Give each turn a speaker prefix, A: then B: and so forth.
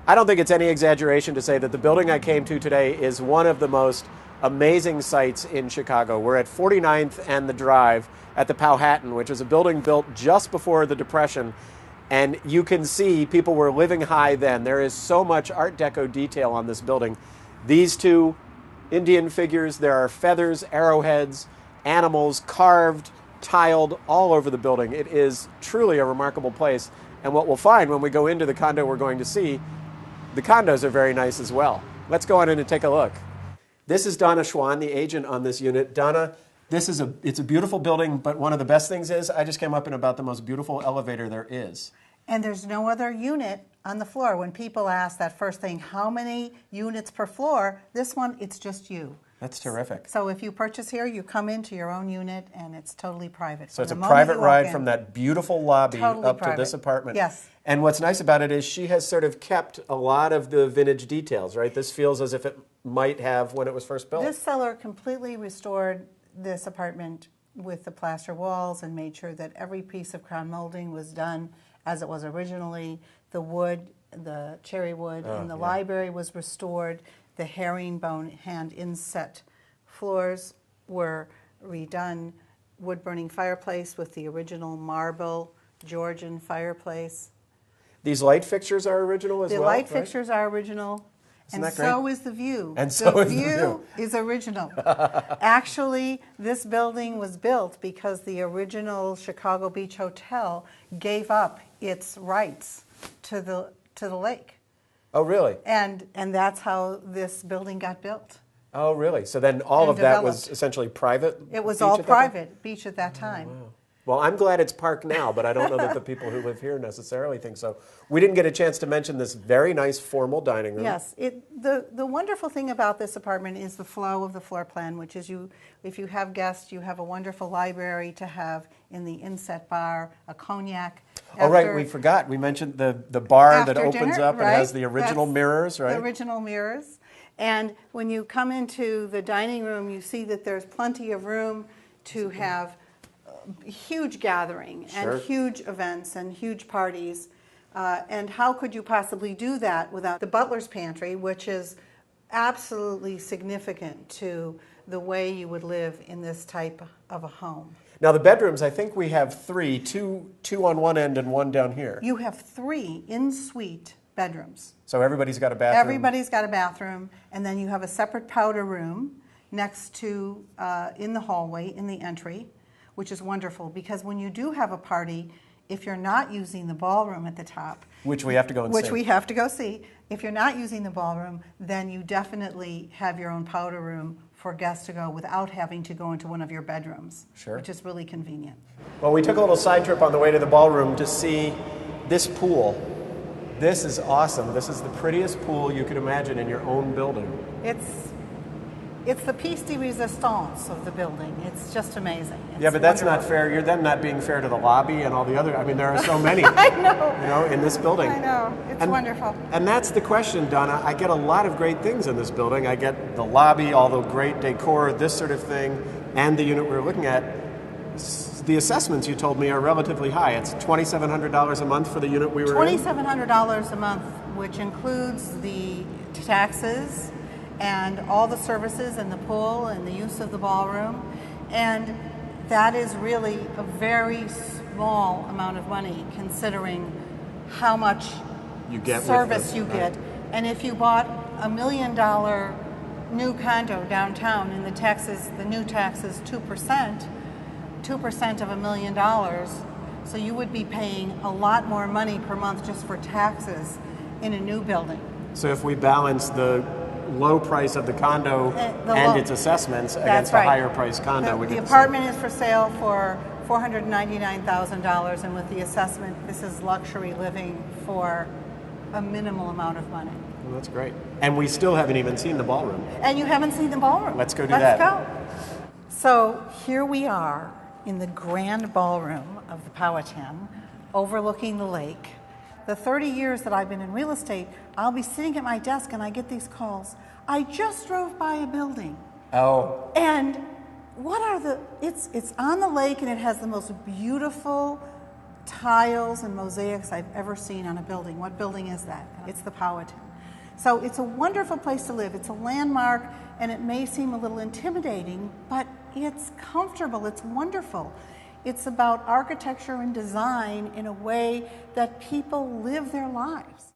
A: I don't think it's any exaggeration to say that the building I came to today is one of the most amazing sights in Chicago. We're at 49th and the Drive at the Powhatan, which is a building built just before the Depression. And you can see people were living high then. There is so much Art Deco detail on this building. These two Indian figures, there are feathers, arrowheads, animals carved, tiled all over the building. It is truly a remarkable place. And what we'll find when we go into the condo we're going to see, the condos are very nice as well. Let's go on in and take a look. This is Donna Schwan, the agent on this unit. Donna, it's a beautiful building, but one of the best things is I just came up in about the most beautiful elevator there is.
B: And there's no other unit on the floor. When people ask that first thing, how many units per floor? This one, it's just you.
A: That's terrific.
B: So if you purchase here, you come into your own unit, and it's totally private.
A: So it's a private ride from that beautiful lobby up to this apartment.
B: Yes.
A: And what's nice about it is she has sort of kept a lot of the vintage details, right? This feels as if it might have when it was first built.
B: This seller completely restored this apartment with the plaster walls and made sure that every piece of crown molding was done as it was originally. The wood, the cherry wood in the library was restored. The herringbone hand inset floors were redone. Wood-burning fireplace with the original marble Georgian fireplace.
A: These light fixtures are original as well,
B: The light fixtures are original.
A: Isn't
B: and
A: that great?
B: so is the view.
A: And so
B: the
A: is the
B: view
A: view.
B: is original. Actually, this building was built because the original Chicago Beach Hotel gave up its rights to the lake.
A: Oh, really?
B: And that's how this building got built.
A: Oh, really? So then all of that was essentially private?
B: It was
A: beach
B: all
A: at that
B: private beach at that time.
A: Oh, wow. Well, I'm glad it's parked now, but I don't know that the people who live here necessarily think so. We didn't get a chance to mention this very nice formal dining room.
B: Yes. The wonderful thing about this apartment is the flow of the floor plan, which is if you have guests, you have a wonderful library to have in the inset bar, a cognac.
A: Oh, right, we forgot. We mentioned the bar that opens
B: dinner,
A: up
B: right?
A: and has the original mirrors, right?
B: The original mirrors. And when you come into the dining room, you see that there's plenty of room to have huge gathering and huge events and huge parties. And how could you possibly do that without the butler's pantry, which is absolutely significant to the way you would live in this type of a home.
A: Now the bedrooms, I think we have two on one end and one down here.
B: You have 3 in-suite bedrooms.
A: So everybody's got a bathroom?
B: Everybody's got a bathroom, and then you have a separate powder room next to, in the hallway, in the entry, which is wonderful, because when you do have a party, if you're not using the ballroom at the top,
A: which we have to go and see.
B: Which we have to go see. If you're not using the ballroom, then you definitely have your own powder room for guests to go without having to go into one of your bedrooms, which is really convenient.
A: Well, we took a little side trip on the way to the ballroom to see this pool. This is awesome. This is the prettiest pool you could imagine in your own building.
B: It's the piece de resistance of the building. It's just amazing.
A: Yeah, but that's not fair. You're then not being fair to the lobby and all the other. I mean, there are so many.
B: I know.
A: You know, in this building.
B: I know. It's wonderful.
A: And that's the question, Donna. I get a lot of great things in this building. I get the lobby, all the great decor, this sort of thing, and the unit we were looking at. The assessments you told me are relatively high. It's $2,700 a month for the unit we were in.
B: $2,700 a month, which includes the taxes and all the services and the pool and the use of the ballroom. And that is really a very small amount of money considering how much service you get. And if you bought $1 million new condo downtown and the new tax is 2% of $1 million, so you would be paying a lot more money per month just for taxes in a new building.
A: So if we balance the low price of the condo and its assessments against a higher price condo.
B: The apartment is for sale for $499,000, and with the assessment, this is luxury living for a minimal amount of money.
A: Well, that's great. And we still haven't even seen the ballroom.
B: And you haven't seen the ballroom.
A: Let's go do that.
B: Let's go. So here we are in the grand ballroom of the Powhatan, overlooking the lake. The 30 years that I've been in real estate, I'll be sitting at my desk and I get these calls. I just drove by a building.
A: Oh.
B: And what are it's on the lake and it has the most beautiful tiles and mosaics I've ever seen on a building. What building is that? It's the Powhatan. So it's a wonderful place to live. It's a landmark, and it may seem a little intimidating, but it's comfortable, it's wonderful. It's about architecture and design in a way that people live their lives.